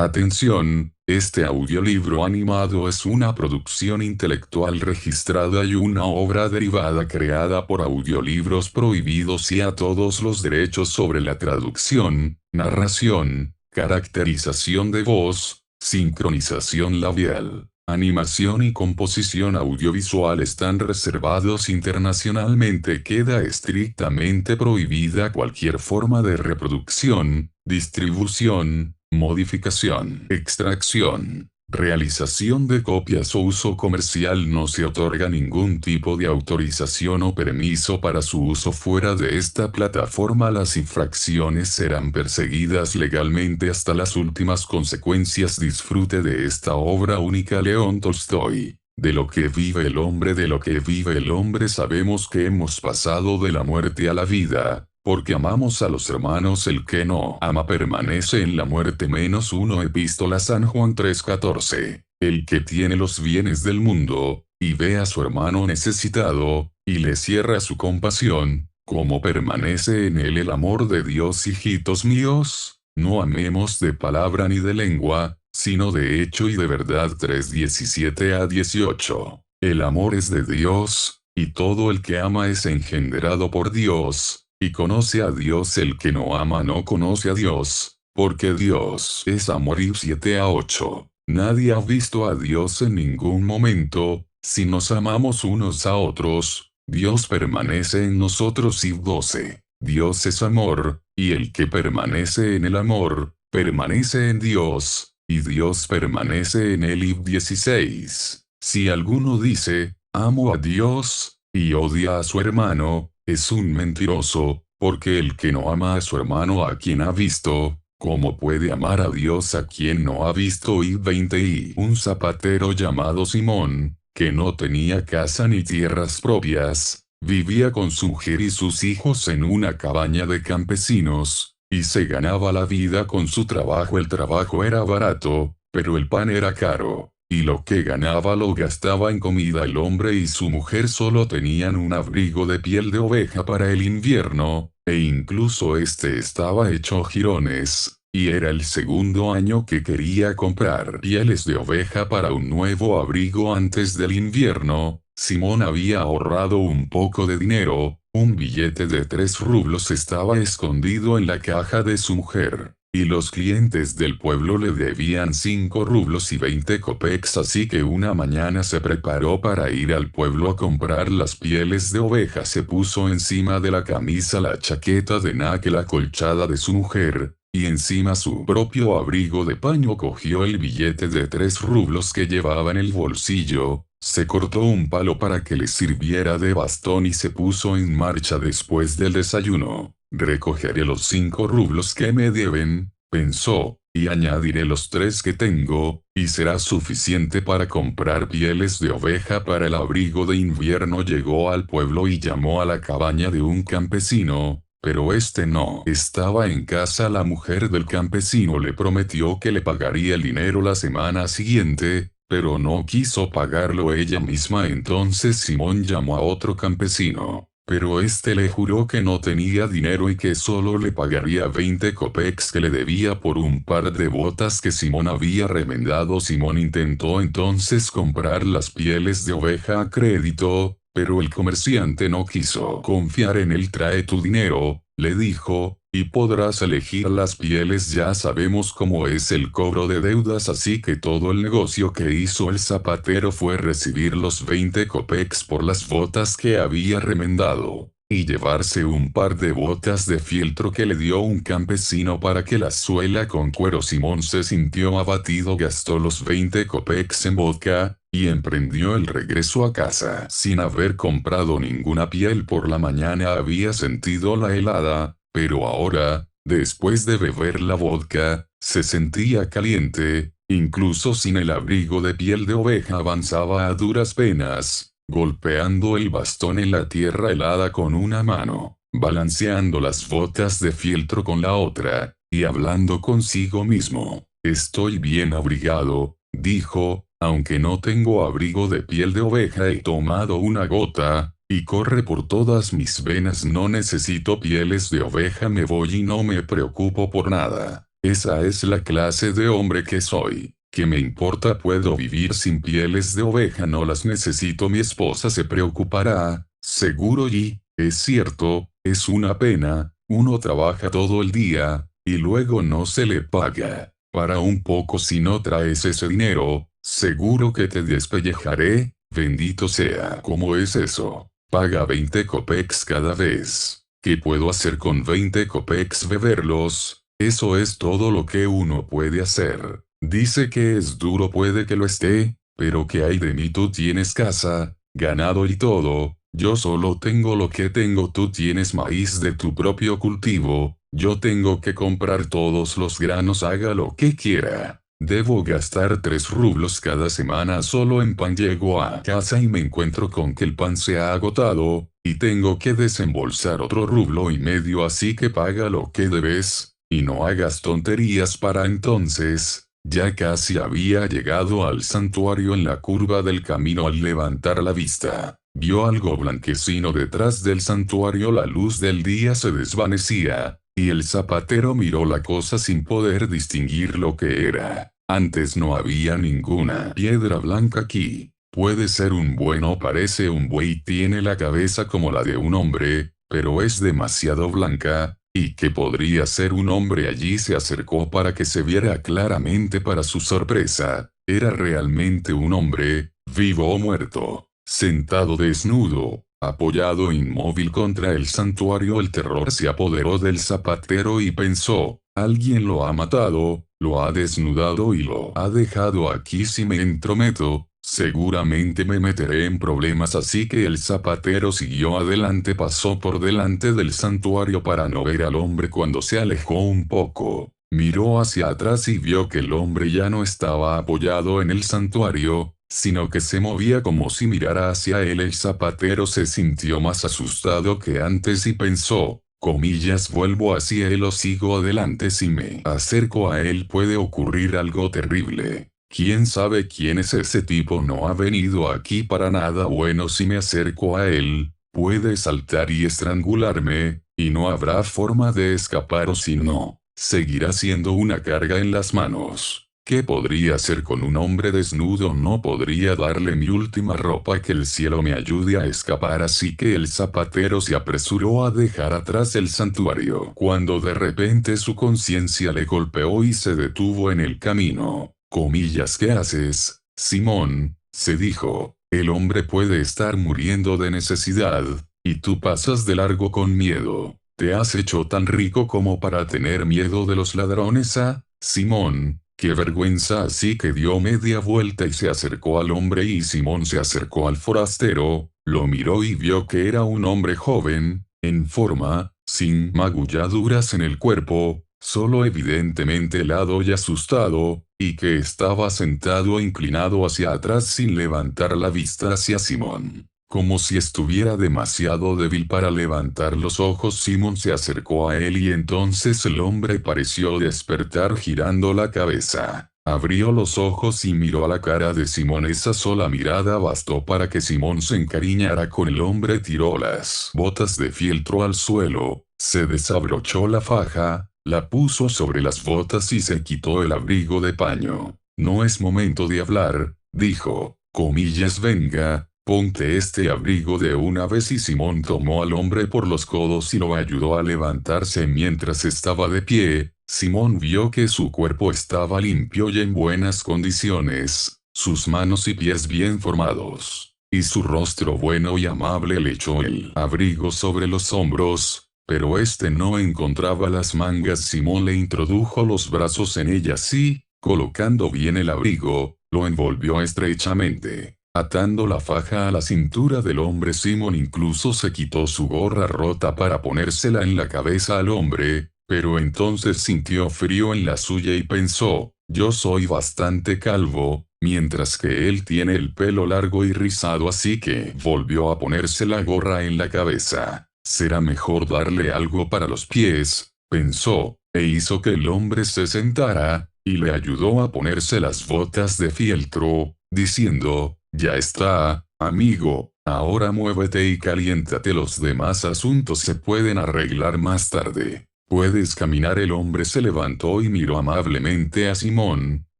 Atención, este audiolibro animado es una producción intelectual registrada y una obra derivada creada por Audiolibros Prohibidos y a todos los derechos sobre la traducción, narración, caracterización de voz, sincronización labial, animación y composición audiovisual están reservados internacionalmente. Queda estrictamente prohibida cualquier forma de reproducción, distribución, modificación, extracción, realización de copias o uso comercial. No se otorga ningún tipo de autorización o permiso para su uso fuera de esta plataforma. Las infracciones serán perseguidas legalmente hasta las últimas consecuencias. Disfrute de esta obra única. León Tolstoy. De lo que vive el hombre, de lo que vive el hombre. Sabemos que hemos pasado de la muerte a la vida, porque amamos a los hermanos. El que no ama permanece en la muerte. -1 Epístola San Juan 3:14. El que tiene los bienes del mundo, y ve a su hermano necesitado, y le cierra su compasión, ¿cómo permanece en él el amor de Dios? Hijitos míos, no amemos de palabra ni de lengua, sino de hecho y de verdad. 3:17-18. El amor es de Dios, y todo el que ama es engendrado por Dios, y conoce a Dios. El que no ama no conoce a Dios, porque Dios es amor. Y 7-8. Nadie ha visto a Dios en ningún momento. Si nos amamos unos a otros, Dios permanece en nosotros. Y 12. Dios es amor, y el que permanece en el amor, permanece en Dios, y Dios permanece en él. Y 16. Si alguno dice, amo a Dios, y odia a su hermano, es un mentiroso, porque el que no ama a su hermano a quien ha visto, ¿cómo puede amar a Dios a quien no ha visto? Y 20. Y un zapatero llamado Simón, que no tenía casa ni tierras propias, vivía con su mujer y sus hijos en una cabaña de campesinos, y se ganaba la vida con su trabajo. El trabajo era barato, pero el pan era caro, y lo que ganaba lo gastaba en comida. El hombre y su mujer solo tenían un abrigo de piel de oveja para el invierno, e incluso este estaba hecho jirones, y era el segundo año que quería comprar pieles de oveja para un nuevo abrigo antes del invierno. Simón había ahorrado un poco de dinero. Un billete de 3 rublos estaba escondido en la caja de su mujer, y los clientes del pueblo le debían 5 rublos y 20 copex. Así que una mañana se preparó para ir al pueblo a comprar las pieles de oveja. Se puso encima de la camisa la chaqueta de náquel acolchada de su mujer, y encima su propio abrigo de paño. Cogió el billete de 3 rublos que llevaba en el bolsillo, se cortó un palo para que le sirviera de bastón y se puso en marcha. Después del desayuno, recogeré los 5 rublos que me deben, pensó, y añadiré los 3 que tengo, y será suficiente para comprar pieles de oveja para el abrigo de invierno. Llegó al pueblo y llamó a la cabaña de un campesino, pero este no estaba en casa. La mujer del campesino le prometió que le pagaría el dinero la semana siguiente, pero no quiso pagarlo ella misma. Entonces Simón llamó a otro campesino, pero este le juró que no tenía dinero y que solo le pagaría 20 copex que le debía por un par de botas que Simón había remendado. Simón intentó entonces comprar las pieles de oveja a crédito, pero el comerciante no quiso confiar en él. Trae tu dinero, le dijo, y podrás elegir las pieles. Ya sabemos cómo es el cobro de deudas. Así que todo el negocio que hizo el zapatero fue recibir los 20 copex por las botas que había remendado, y llevarse un par de botas de fieltro que le dio un campesino para que las suela con cuero. Simón se sintió abatido, gastó los 20 copex en vodka, y emprendió el regreso a casa. Sin haber comprado ninguna piel por la mañana había sentido la helada, pero ahora, después de beber la vodka, se sentía caliente. Incluso sin el abrigo de piel de oveja avanzaba a duras penas, golpeando el bastón en la tierra helada con una mano, balanceando las botas de fieltro con la otra, y hablando consigo mismo. Estoy bien abrigado, dijo, aunque no tengo abrigo de piel de oveja. He tomado una gota, y corre por todas mis venas. No necesito pieles de oveja. Me voy y no me preocupo por nada. Esa es la clase de hombre que soy. ¿Qué me importa? Puedo vivir sin pieles de oveja, no las necesito, mi esposa se preocupará, seguro, y, es cierto, es una pena, uno trabaja todo el día, y luego no se le paga. Para un poco si no traes ese dinero, seguro que te despellejaré, bendito sea. ¿Cómo es eso? Paga 20 copex cada vez. ¿Qué puedo hacer con 20 copex? Beberlos. Eso es todo lo que uno puede hacer. Dice que es duro, puede que lo esté, pero ¿qué hay de mí? Tú tienes casa, ganado y todo, yo solo tengo lo que tengo, tú tienes maíz de tu propio cultivo, yo tengo que comprar todos los granos, haga lo que quiera. Debo gastar 3 rublos cada semana solo en pan. Llego a casa y me encuentro con que el pan se ha agotado, y tengo que desembolsar otro rublo y medio, así que paga lo que debes. Y no hagas tonterías. Para entonces, ya casi había llegado al santuario. En la curva del camino, al levantar la vista, vio algo blanquecino detrás del santuario. La luz del día se desvanecía, y el zapatero miró la cosa sin poder distinguir lo que era. Antes no había ninguna piedra blanca aquí. Puede ser un buey, no parece un buey, tiene la cabeza como la de un hombre, pero es demasiado blanca. ¿Y qué podría ser un hombre? Allí se acercó para que se viera claramente. Para su sorpresa, era realmente un hombre, vivo o muerto, sentado desnudo, apoyado inmóvil contra el santuario. El terror se apoderó del zapatero y pensó, alguien lo ha matado, lo ha desnudado y lo ha dejado aquí. Si me entrometo, seguramente me meteré en problemas. Así que el zapatero siguió adelante, pasó por delante del santuario para no ver al hombre. Cuando se alejó un poco, miró hacia atrás y vio que el hombre ya no estaba apoyado en el santuario, sino que se movía como si mirara hacia él. El zapatero se sintió más asustado que antes y pensó, comillas, vuelvo hacia él o sigo adelante. Si me acerco a él puede ocurrir algo terrible. ¿Quién sabe quién es ese tipo? No ha venido aquí para nada bueno. Si me acerco a él, puede saltar y estrangularme, y no habrá forma de escapar, o si no, seguirá siendo una carga en las manos. ¿Qué podría hacer con un hombre desnudo? No podría darle mi última ropa. Que el cielo me ayude a escapar. Así que el zapatero se apresuró a dejar atrás el santuario, cuando de repente su conciencia le golpeó y se detuvo en el camino. Comillas, ¿qué haces, Simón? Se dijo, el hombre puede estar muriendo de necesidad, y tú pasas de largo con miedo. ¿Te has hecho tan rico como para tener miedo de los ladrones? Ah, Simón, qué vergüenza. Así que dio media vuelta y se acercó al hombre, y Simón se acercó al forastero, lo miró y vio que era un hombre joven, en forma, sin magulladuras en el cuerpo, solo evidentemente helado y asustado, y que estaba sentado inclinado hacia atrás sin levantar la vista hacia Simón, como si estuviera demasiado débil para levantar los ojos. Simón se acercó a él y entonces el hombre pareció despertar, girando la cabeza. Abrió los ojos y miró a la cara de Simón. Esa sola mirada bastó para que Simón se encariñara con el hombre. Tiró las botas de fieltro al suelo, se desabrochó la faja, la puso sobre las botas y se quitó el abrigo de paño. No es momento de hablar, dijo, comillas, venga, ponte este abrigo de una vez. Y Simón tomó al hombre por los codos y lo ayudó a levantarse. Mientras estaba de pie, Simón vio que su cuerpo estaba limpio y en buenas condiciones, sus manos y pies bien formados, y su rostro bueno y amable. Le echó el abrigo sobre los hombros, pero este no encontraba las mangas. Simón le introdujo los brazos en ellas y, colocando bien el abrigo, lo envolvió estrechamente. Atando la faja a la cintura del hombre, Simón incluso se quitó su gorra rota para ponérsela en la cabeza al hombre, pero entonces sintió frío en la suya y pensó, yo soy bastante calvo, mientras que él tiene el pelo largo y rizado, así que volvió a ponerse la gorra en la cabeza. Será mejor darle algo para los pies, pensó, e hizo que el hombre se sentara, y le ayudó a ponerse las botas de fieltro, diciendo, ya está, amigo, ahora muévete y caliéntate. Los demás asuntos se pueden arreglar más tarde. ¿Puedes caminar? El hombre se levantó y miró amablemente a Simón,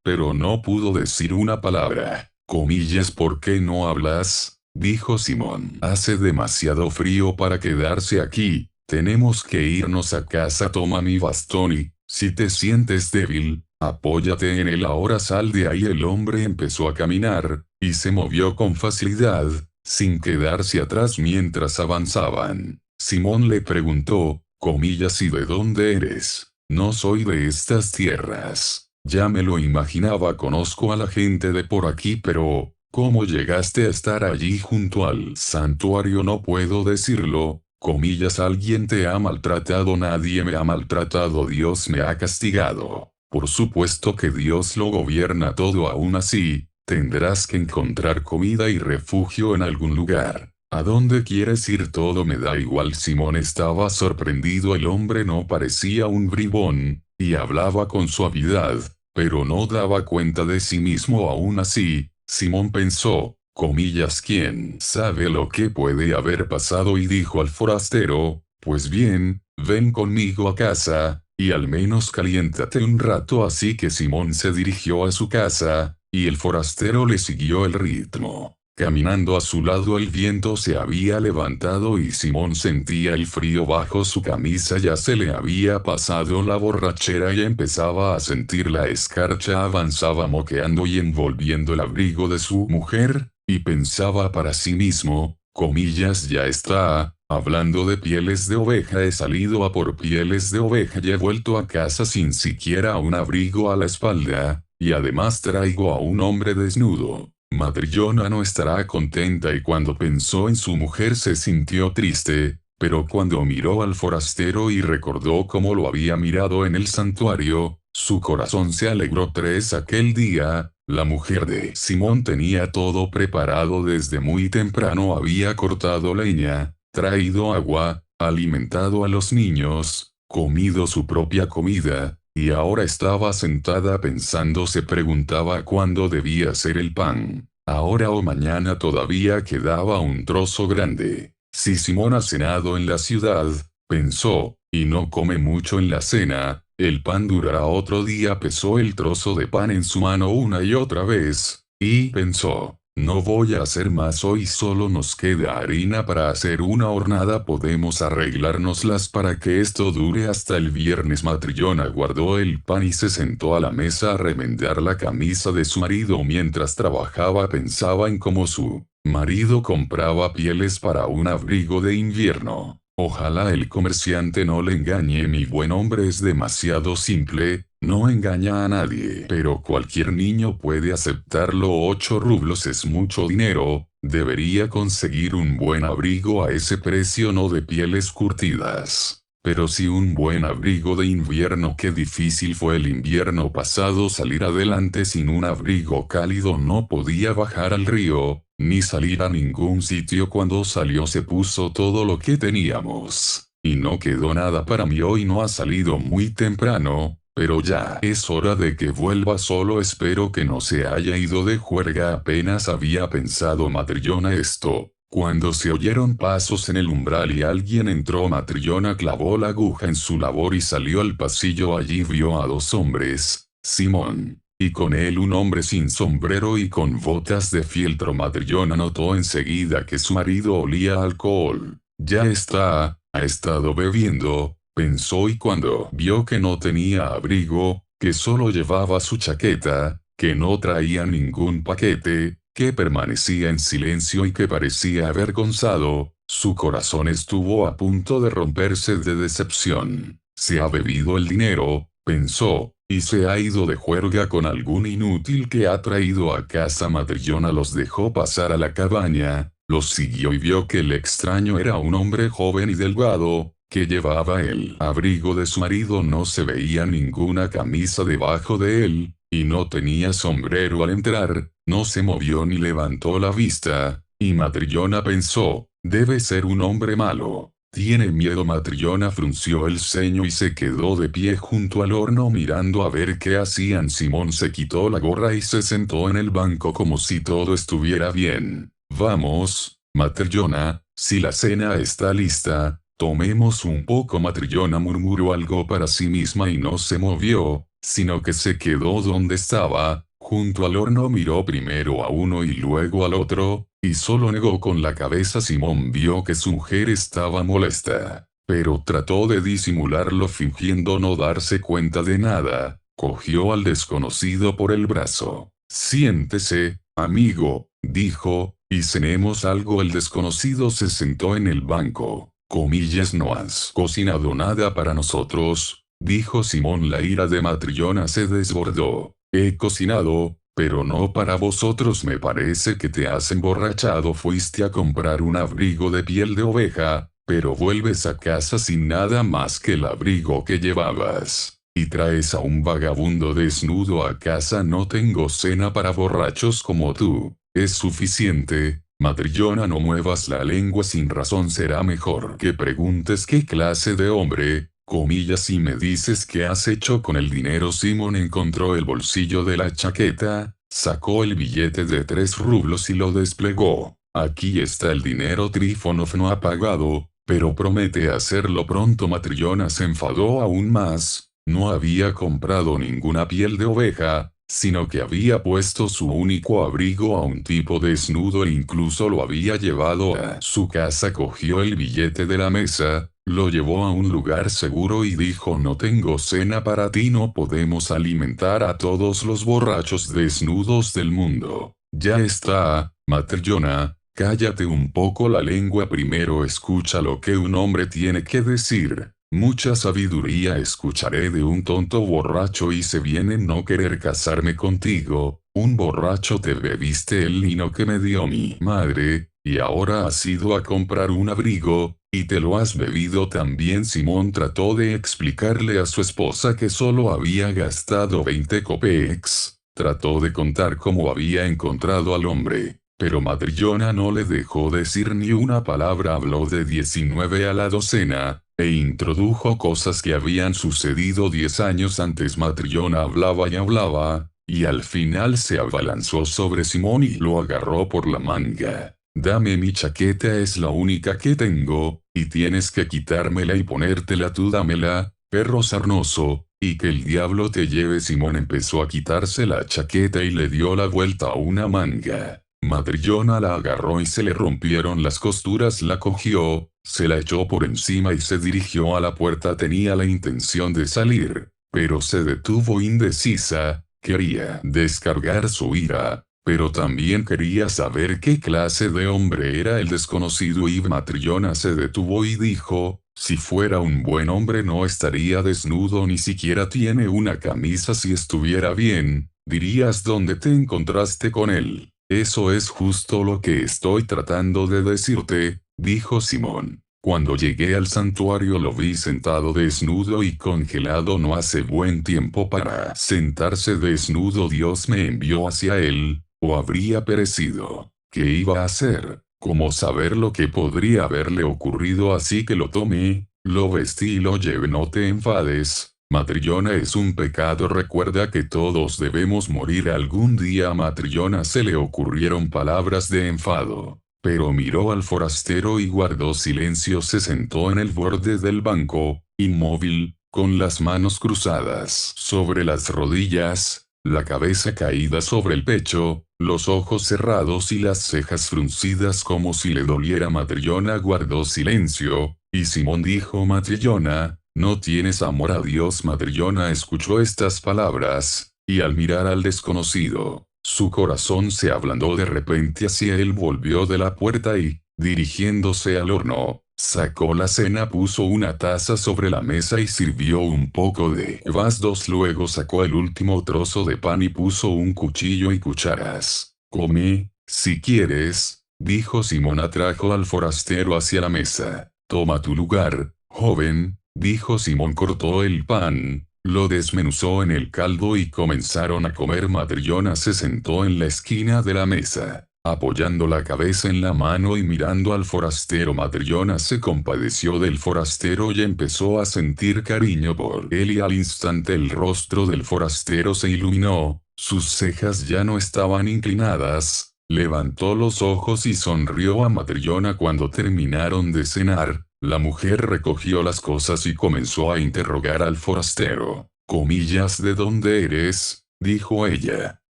pero no pudo decir una palabra. Comillas, ¿por qué no hablas? Dijo Simón. Hace demasiado frío para quedarse aquí, tenemos que irnos a casa. Toma mi bastón y, si te sientes débil, apóyate en él. Ahora sal de ahí. El hombre empezó a caminar, y se movió con facilidad, sin quedarse atrás mientras avanzaban. Simón le preguntó, comillas, ¿y de dónde eres? No soy de estas tierras. Ya me lo imaginaba, conozco a la gente de por aquí, pero ¿cómo llegaste a estar allí junto al santuario? No puedo decirlo, comillas, alguien te ha maltratado. Nadie me ha maltratado, Dios me ha castigado. Por supuesto que Dios lo gobierna todo. Aún así, tendrás que encontrar comida y refugio en algún lugar. ¿A dónde quieres ir? Todo me da igual. Simón estaba sorprendido. El hombre no parecía un bribón, y hablaba con suavidad, pero no daba cuenta de sí mismo. Aún así, Simón pensó, comillas, ¿quién sabe lo que puede haber pasado? Y dijo al forastero, pues bien, ven conmigo a casa, y al menos caliéntate un rato. Así que Simón se dirigió a su casa, y el forastero le siguió el ritmo. Caminando a su lado, el viento se había levantado y Simón sentía el frío bajo su camisa. Ya se le había pasado la borrachera y empezaba a sentir la escarcha. Avanzaba moqueando y envolviendo el abrigo de su mujer, y pensaba para sí mismo, comillas, ya está, hablando de pieles de oveja. He salido a por pieles de oveja y he vuelto a casa sin siquiera un abrigo a la espalda, y además traigo a un hombre desnudo. Matryona no estará contenta. Y cuando pensó en su mujer se sintió triste, pero cuando miró al forastero y recordó cómo lo había mirado en el santuario, su corazón se alegró. Aquel día, la mujer de Simón tenía todo preparado desde muy temprano. Había cortado leña, traído agua, alimentado a los niños, comido su propia comida, y ahora estaba sentada pensando. Se preguntaba cuándo debía ser el pan. Ahora o mañana. Todavía quedaba un trozo grande. Si Simón ha cenado en la ciudad, pensó, y no come mucho en la cena, el pan durará otro día. Pesó el trozo de pan en su mano una y otra vez, y pensó, no voy a hacer más hoy. Solo nos queda harina para hacer una hornada. Podemos arreglárnoslas para que esto dure hasta el viernes. Matryona guardó el pan y se sentó a la mesa a remendar la camisa de su marido. Mientras trabajaba pensaba en cómo su marido compraba pieles para un abrigo de invierno. Ojalá el comerciante no le engañe. Mi buen hombre es demasiado simple, no engaña a nadie. Pero cualquier niño puede aceptarlo. 8 rublos es mucho dinero. Debería conseguir un buen abrigo a ese precio, no de pieles curtidas. Pero sí un buen abrigo de invierno. Qué difícil fue el invierno pasado salir adelante sin un abrigo cálido. No podía bajar al río, ni salir a ningún sitio. Cuando salió se puso todo lo que teníamos, y no quedó nada para mí. Hoy no ha salido muy temprano, pero ya es hora de que vuelva. Solo espero que no se haya ido de juerga. Apenas había pensado Matryona esto, cuando se oyeron pasos en el umbral y alguien entró. Matryona clavó la aguja en su labor y salió al pasillo. Allí vio a 2 hombres, Simón, y con él un hombre sin sombrero y con botas de fieltro. Matryona notó enseguida que su marido olía a alcohol. Ya está, ha estado bebiendo, pensó, y cuando vio que no tenía abrigo, que solo llevaba su chaqueta, que no traía ningún paquete, que permanecía en silencio y que parecía avergonzado, su corazón estuvo a punto de romperse de decepción. Se ha bebido el dinero, pensó, y se ha ido de juerga con algún inútil que ha traído a casa. Matryona los dejó pasar a la cabaña, los siguió y vio que el extraño era un hombre joven y delgado, que llevaba el abrigo de su marido. No se veía ninguna camisa debajo de él, y no tenía sombrero. Al entrar, no se movió ni levantó la vista, y Matryona pensó, debe ser un hombre malo. Tiene miedo. Matryona frunció el ceño y se quedó de pie junto al horno mirando a ver qué hacían. Simón se quitó la gorra y se sentó en el banco como si todo estuviera bien. Vamos, Matryona, si la cena está lista, Tomemos un poco. Matrillona murmuró algo para sí misma y no se movió, sino que se quedó donde estaba, junto al horno. Miró primero a uno y luego al otro, y solo negó con la cabeza. Simón vio que su mujer estaba molesta, pero trató de disimularlo fingiendo no darse cuenta de nada. Cogió al desconocido por el brazo. Siéntese, amigo, dijo, y cenemos algo. El desconocido se sentó en el banco. Comillas, no has cocinado nada para nosotros, dijo Simón. La ira de Matrillona se desbordó. He cocinado, pero no para vosotros. Me parece que te has emborrachado. Fuiste a comprar un abrigo de piel de oveja, pero vuelves a casa sin nada más que el abrigo que llevabas. Y traes a un vagabundo desnudo a casa. No tengo cena para borrachos como tú. Es suficiente. Matrillona, no muevas la lengua sin razón. Será mejor que preguntes qué clase de hombre, comillas, y me dices qué has hecho con el dinero. Simón encontró el bolsillo de la chaqueta, sacó el billete de 3 rublos y lo desplegó. Aquí está el dinero. Trífonov no ha pagado, pero promete hacerlo pronto. Matrillona se enfadó aún más. No había comprado ninguna piel de oveja, sino que había puesto su único abrigo a un tipo desnudo e incluso lo había llevado a su casa. Cogió el billete de la mesa, lo llevó a un lugar seguro y dijo: no tengo cena para ti. No podemos alimentar a todos los borrachos desnudos del mundo. Ya está, Matrillona, cállate un poco la lengua. Primero escucha lo que un hombre tiene que decir. Mucha sabiduría escucharé de un tonto borracho. Hice bien en no querer casarme contigo. Un borracho te bebiste el lino que me dio mi madre, y ahora has ido a comprar un abrigo, y te lo has bebido también. Simón trató de explicarle a su esposa que solo había gastado 20 copex. Trató de contar cómo había encontrado al hombre, pero Matrillona no le dejó decir ni una palabra. Habló de 19 a la docena, e introdujo cosas que habían sucedido 10 años antes. Matrillona hablaba y hablaba, y al final se abalanzó sobre Simón y lo agarró por la manga. Dame mi chaqueta, es la única que tengo, y tienes que quitármela y ponértela tú. Dámela, perro sarnoso, y que el diablo te lleve. Simón empezó a quitarse la chaqueta y le dio la vuelta a una manga. Matrillona la agarró y se le rompieron las costuras. La cogió, se la echó por encima y se dirigió a la puerta. Tenía la intención de salir, pero se detuvo indecisa. Quería descargar su ira, pero también quería saber qué clase de hombre era el desconocido. Y Matrillona se detuvo y dijo: si fuera un buen hombre no estaría desnudo, ni siquiera tiene una camisa. Si estuviera bien, dirías dónde te encontraste con él. Eso es justo lo que estoy tratando de decirte, dijo Simón. Cuando llegué al santuario lo vi sentado desnudo y congelado. No hace buen tiempo para sentarse desnudo. Dios me envió hacia él, o habría perecido. ¿Qué iba a hacer? ¿Cómo saber lo que podría haberle ocurrido? Así que lo tomé, lo vestí y lo llevé. No te enfades. Matrillona, es un pecado. Recuerda que todos debemos morir algún día. A Matrillona se le ocurrieron palabras de enfado, pero miró al forastero y guardó silencio. Se sentó en el borde del banco, inmóvil, con las manos cruzadas sobre las rodillas, la cabeza caída sobre el pecho, los ojos cerrados y las cejas fruncidas como si le doliera. Matrillona guardó silencio, y Simón dijo: Matrillona, ¿no tienes amor a Dios? Matrillona escuchó estas palabras, y al mirar al desconocido, su corazón se ablandó. De repente hacia él volvió de la puerta y, dirigiéndose al horno, sacó la cena. Puso una taza sobre la mesa y sirvió un poco de bastos. Luego sacó el último trozo de pan y puso un cuchillo y cucharas. Come, si quieres, dijo Simón. Atrajo al forastero hacia la mesa. Toma tu lugar, joven, dijo Simón. Cortó el pan, lo desmenuzó en el caldo y comenzaron a comer. Matrillona se sentó en la esquina de la mesa, apoyando la cabeza en la mano y mirando al forastero. Matrillona se compadeció del forastero y empezó a sentir cariño por él, y al instante el rostro del forastero se iluminó, sus cejas ya no estaban inclinadas. Levantó los ojos y sonrió a Matrillona. Cuando terminaron de cenar, La mujer recogió las cosas y comenzó a interrogar al forastero. Comillas, ¿de dónde eres? Dijo ella.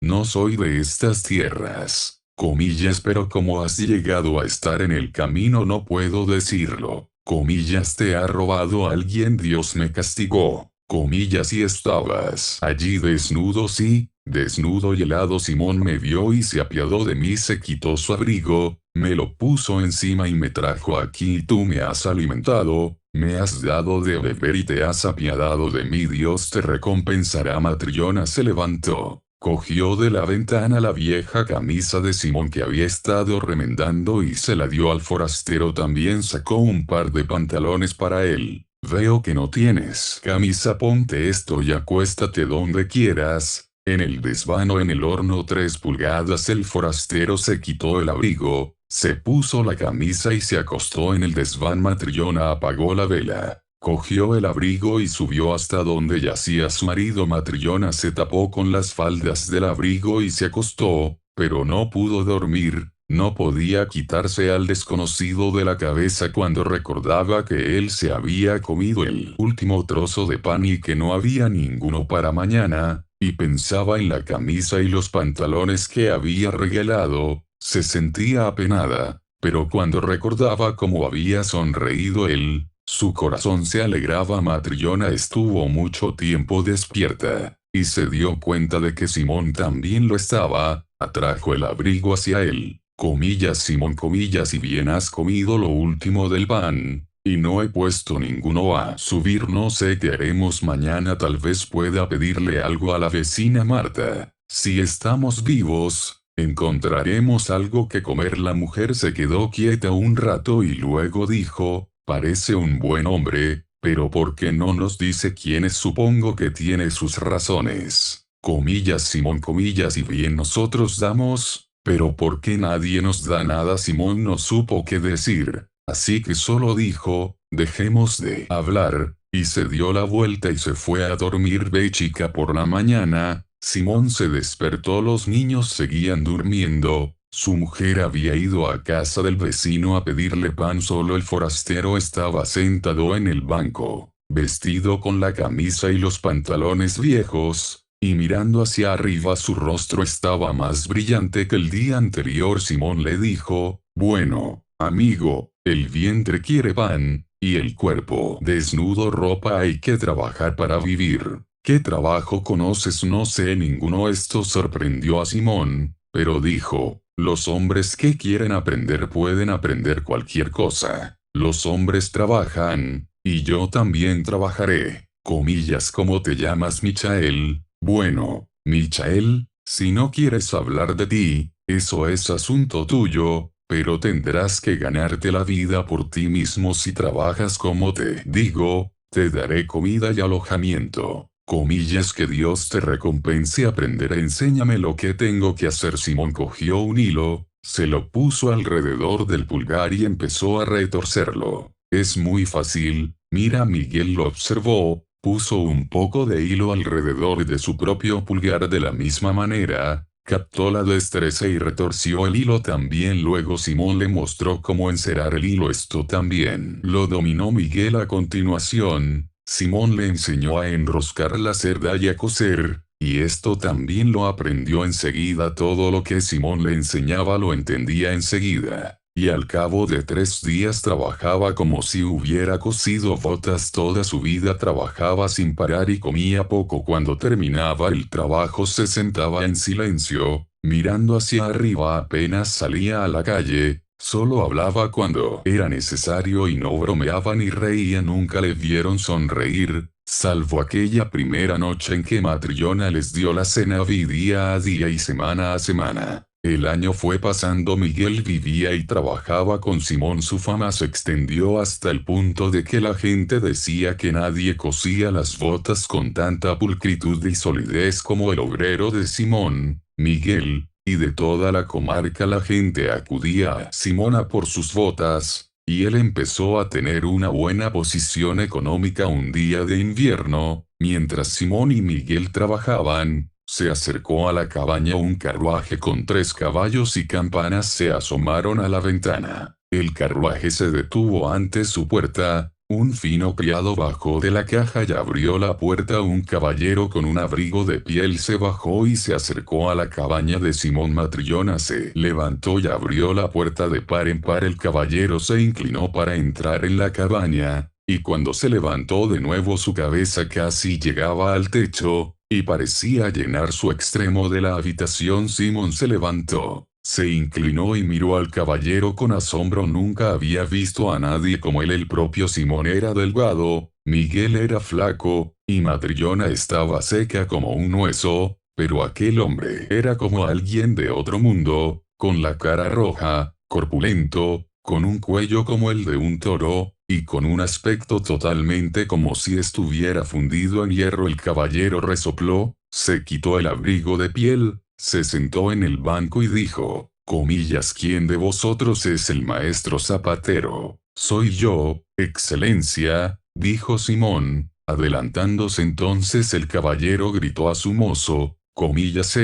No soy de estas tierras. Comillas, pero como has llegado a estar en el camino no puedo decirlo. Comillas, ¿te ha robado alguien? Dios me castigó. Comillas, y estabas allí desnudo. Sí, desnudo y helado. Simón me vio y se apiadó de mí, se quitó su abrigo, me lo puso encima y me trajo aquí, y tú me has alimentado, me has dado de beber y te has apiadado de mí. Dios te recompensará. Matrillona se levantó. Cogió de la ventana la vieja camisa de Simón que había estado remendando y se la dio al forastero. También sacó un par de pantalones para él. Veo que no tienes camisa, ponte esto y acuéstate donde quieras. En el desván o en el horno 3 pulgadas. El forastero se quitó el abrigo, se puso la camisa y se acostó en el desván. Matrillona apagó la vela. Cogió el abrigo y subió hasta donde yacía su marido. Matrillona se tapó con las faldas del abrigo y se acostó, pero no pudo dormir, no podía quitarse al desconocido de la cabeza cuando recordaba que él se había comido el último trozo de pan y que no había ninguno para mañana, y pensaba en la camisa y los pantalones que había regalado. Se sentía apenada, pero cuando recordaba cómo había sonreído él, su corazón se alegraba. Matrillona estuvo mucho tiempo despierta, y se dio cuenta de que Simón también lo estaba. Atrajo el abrigo hacia él. Comillas, Simón, comillas, y bien has comido lo último del pan, y no he puesto ninguno a subir. No sé qué haremos mañana, tal vez pueda pedirle algo a la vecina Marta. Si estamos vivos, encontraremos algo que comer. La mujer se quedó quieta un rato y luego dijo: parece un buen hombre, pero ¿por qué no nos dice quién es? Supongo que tiene sus razones. Comillas, Simón, comillas, y bien nosotros damos, pero ¿por qué nadie nos da nada? Simón no supo qué decir, así que solo dijo: dejemos de hablar, y se dio la vuelta y se fue a dormir. Ve, chica, por la mañana, Simón se despertó, los niños seguían durmiendo. Su mujer había ido a casa del vecino a pedirle pan. Solo el forastero estaba sentado en el banco, vestido con la camisa y los pantalones viejos, y mirando hacia arriba. Su rostro estaba más brillante que el día anterior. Simón le dijo: bueno, amigo, el vientre quiere pan, y el cuerpo desnudo ropa. Hay que trabajar para vivir. ¿Qué trabajo conoces? No sé ninguno. Esto sorprendió a Simón, pero dijo: los hombres que quieren aprender pueden aprender cualquier cosa. Los hombres trabajan, y yo también trabajaré. Comillas, ¿cómo te llamas? Michael. Bueno, Michael, si no quieres hablar de ti, eso es asunto tuyo, pero tendrás que ganarte la vida por ti mismo si trabajas. Como te digo, te daré comida y alojamiento. Comillas, que Dios te recompense. Aprenderé. Enséñame lo que tengo que hacer. Simón cogió un hilo, se lo puso alrededor del pulgar y empezó a retorcerlo. Es muy fácil, mira. Miguel lo observó, puso un poco de hilo alrededor de su propio pulgar de la misma manera, captó la destreza y retorció el hilo también. Luego Simón le mostró cómo encerar el hilo. Esto también lo dominó Miguel. A continuación, Simón le enseñó a enroscar la cerda y a coser, y esto también lo aprendió enseguida. Todo lo que Simón le enseñaba lo entendía enseguida, y al cabo de 3 días trabajaba como si hubiera cosido botas. Toda su vida trabajaba sin parar y comía poco. Cuando terminaba el trabajo se sentaba en silencio, mirando hacia arriba. Apenas salía a la calle, solo hablaba cuando era necesario y no bromeaba ni reía. Nunca le vieron sonreír, salvo aquella primera noche en que Matrillona les dio la cena. Día a día y semana a semana, el año fue pasando. Miguel vivía y trabajaba con Simón. Su fama se extendió hasta el punto de que la gente decía que nadie cosía las botas con tanta pulcritud y solidez como el obrero de Simón, Miguel. Y de toda la comarca la gente acudía a Simón a por sus botas, y él empezó a tener una buena posición económica. Un día de invierno, mientras Simón y Miguel trabajaban, se acercó a la cabaña un carruaje con 3 caballos y campanas. Se asomaron a la ventana. El carruaje se detuvo ante su puerta. Un fino criado bajó de la caja y abrió la puerta. Un caballero con un abrigo de piel se bajó y se acercó a la cabaña de Simón Matrillona. Se levantó y abrió la puerta de par en par. El caballero se inclinó para entrar en la cabaña, y cuando se levantó de nuevo su cabeza casi llegaba al techo, y parecía llenar su extremo de la habitación. Simón se levantó. Se inclinó y miró al caballero con asombro. Nunca había visto a nadie como él. El propio Simón era delgado, Miguel era flaco, y Matrillona estaba seca como un hueso, pero aquel hombre era como alguien de otro mundo, con la cara roja, corpulento, con un cuello como el de un toro, y con un aspecto totalmente como si estuviera fundido en hierro. El caballero resopló, se quitó el abrigo de piel, se sentó en el banco y dijo, comillas, ¿quién de vosotros es el maestro zapatero? Soy yo, excelencia, dijo Simón. Adelantándose entonces el caballero gritó a su mozo, comillas,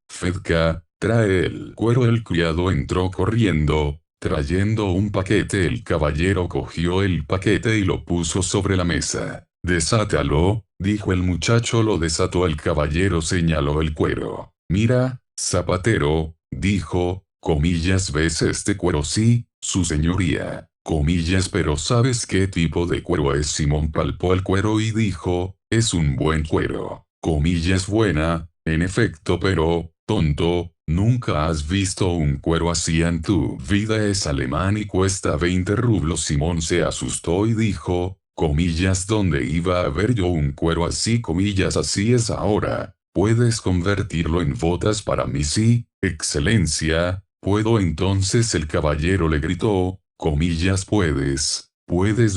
Fedka, trae el cuero. El criado entró corriendo, trayendo un paquete. El caballero cogió el paquete y lo puso sobre la mesa. Desátalo, dijo el muchacho. Lo desató. El caballero señaló el cuero. Mira, zapatero, dijo, comillas, ¿ves este cuero? Sí, su señoría, comillas, pero ¿sabes qué tipo de cuero es? Simón palpó el cuero y dijo, es un buen cuero, comillas, buena, en efecto, pero, tonto, nunca has visto un cuero así en tu vida. Es alemán y cuesta 20 rublos. Simón se asustó y dijo, comillas, ¿dónde iba a ver yo un cuero así? Comillas, así es ahora. ¿Puedes convertirlo en botas para mí? Sí, excelencia, puedo. Entonces el caballero le gritó, comillas, puedes,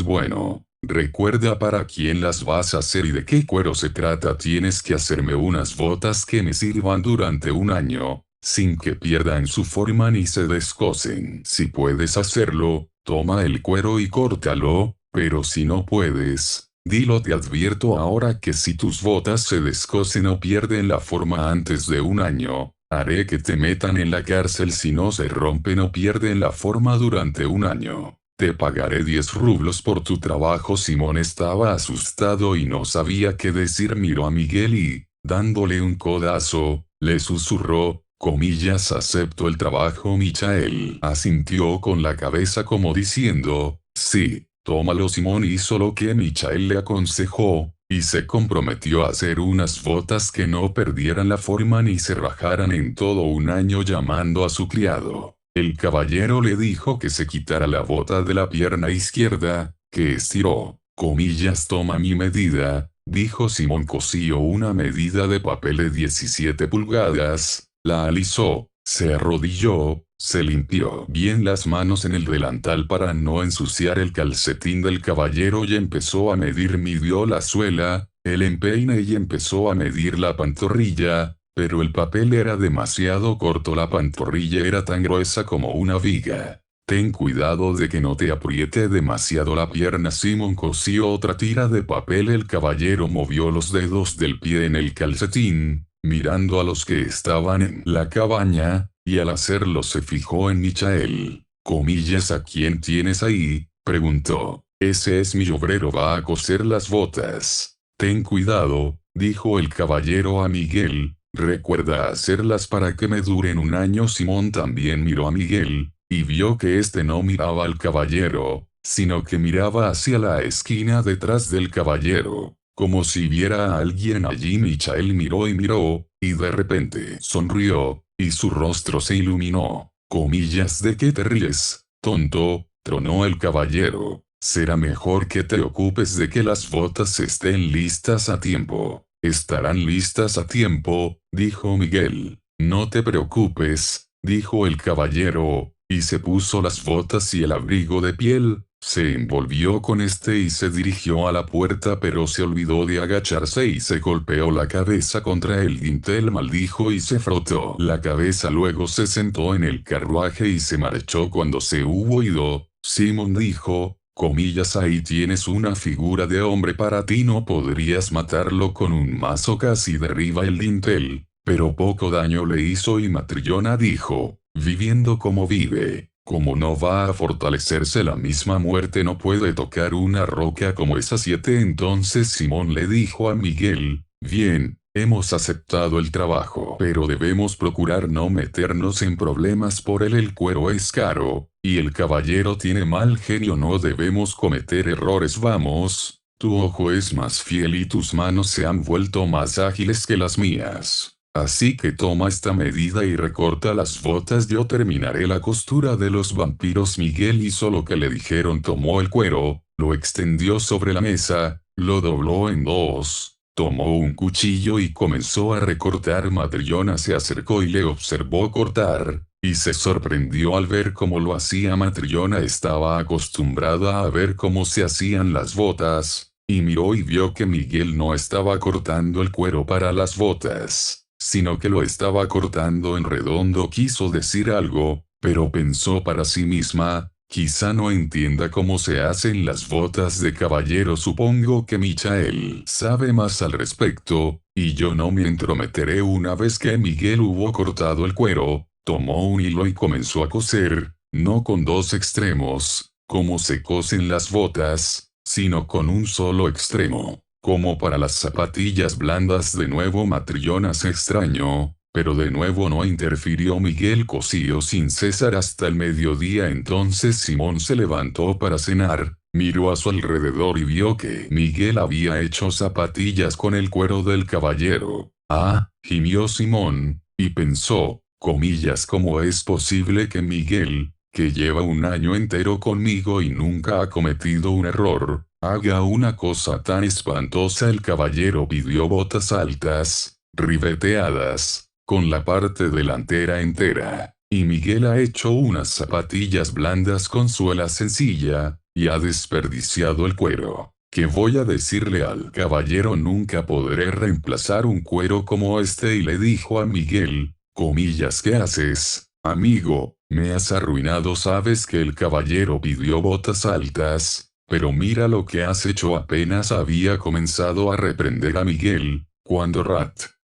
bueno. Recuerda para quién las vas a hacer y de qué cuero se trata. Tienes que hacerme unas botas que me sirvan durante un año, sin que pierdan su forma ni se descosen. Si puedes hacerlo, toma el cuero y córtalo, pero si no puedes, dilo. Te advierto ahora que si tus botas se descosen o pierden la forma antes de un año, haré que te metan en la cárcel. Si no se rompen o pierden la forma durante un año, te pagaré 10 rublos por tu trabajo. Simón estaba asustado y no sabía qué decir. Miró a Miguel y, dándole un codazo, le susurró, comillas, acepto el trabajo. Michael asintió con la cabeza como diciendo, sí. Tómalo. Simón hizo lo que Michael le aconsejó, y se comprometió a hacer unas botas que no perdieran la forma ni se rajaran en todo un año. Llamando a su criado, el caballero le dijo que se quitara la bota de la pierna izquierda, que estiró. Comillas, toma mi medida, dijo Simón. Cosió una medida de papel de 17 pulgadas, la alisó, se arrodilló, se limpió bien las manos en el delantal para no ensuciar el calcetín del caballero y empezó a medir. Midió la suela, el empeine y empezó a medir la pantorrilla, pero el papel era demasiado corto. La pantorrilla era tan gruesa como una viga. Ten cuidado de que no te apriete demasiado la pierna. Simón cosió otra tira de papel. El caballero movió los dedos del pie en el calcetín, mirando a los que estaban en la cabaña, y al hacerlo se fijó en Michael. Comillas, ¿a quién tienes ahí? Preguntó. Ese es mi obrero, va a coser las botas. Ten cuidado, dijo el caballero a Miguel, recuerda hacerlas para que me duren un año. Simón también miró a Miguel, y vio que éste no miraba al caballero, sino que miraba hacia la esquina detrás del caballero, como si viera a alguien allí. Michael miró y miró, y de repente sonrió, y su rostro se iluminó. Comillas, ¿de qué te ríes, tonto? Tronó el caballero. Será mejor que te ocupes de que las botas estén listas a tiempo. Estarán listas a tiempo, dijo Miguel. No te preocupes, dijo el caballero, y se puso las botas y el abrigo de piel. Se envolvió con este y se dirigió a la puerta, pero se olvidó de agacharse y se golpeó la cabeza contra el dintel. Maldijo y se frotó la cabeza. Luego se sentó en el carruaje y se marchó. Cuando se hubo ido, Simón dijo, comillas, ahí tienes una figura de hombre. Para ti no podrías matarlo con un mazo. Casi derriba el dintel, pero poco daño le hizo. Y Matrillona dijo, viviendo como vive, Como no va a fortalecerse la misma muerte, no puede tocar una roca como esa 7. Entonces Simón le dijo a Miguel, bien, hemos aceptado el trabajo, pero debemos procurar no meternos en problemas por él. El cuero es caro, y el caballero tiene mal genio. No debemos cometer errores. Vamos, tu ojo es más fiel y tus manos se han vuelto más ágiles que las mías. Así que toma esta medida y recorta las botas. Yo terminaré la costura de los vampiros. Miguel hizo lo que le dijeron. Tomó el cuero, lo extendió sobre la mesa, lo dobló en dos, tomó un cuchillo y comenzó a recortar. Madrillona se acercó y le observó cortar, y se sorprendió al ver cómo lo hacía. Madrillona estaba acostumbrada a ver cómo se hacían las botas, y miró y vio que Miguel no estaba cortando el cuero para las botas, sino que lo estaba cortando en redondo. Quiso decir algo, pero pensó para sí misma, quizá no entienda cómo se hacen las botas de caballero. Supongo que Michael sabe más al respecto, y yo no me entrometeré. Una vez que Miguel hubo cortado el cuero, tomó un hilo y comenzó a coser, no con dos extremos, como se cosen las botas, sino con un solo extremo, como para las zapatillas blandas. De nuevo Matrillona se extrañó, pero de nuevo no interfirió. Miguel cosió sin cesar hasta el mediodía. Entonces Simón se levantó para cenar, miró a su alrededor y vio que Miguel había hecho zapatillas con el cuero del caballero. Ah, gimió Simón, y pensó, comillas, ¿cómo es posible que Miguel, que lleva un año entero conmigo y nunca ha cometido un error, haga una cosa tan espantosa? El caballero pidió botas altas, ribeteadas, con la parte delantera entera, y Miguel ha hecho unas zapatillas blandas con suela sencilla, y ha desperdiciado el cuero. ¿Qué voy a decirle al caballero? Nunca podré reemplazar un cuero como este. Y le dijo a Miguel, comillas, ¿qué haces, amigo? Me has arruinado. Sabes que el caballero pidió botas altas, pero mira lo que has hecho. Apenas había comenzado a reprender a Miguel, cuando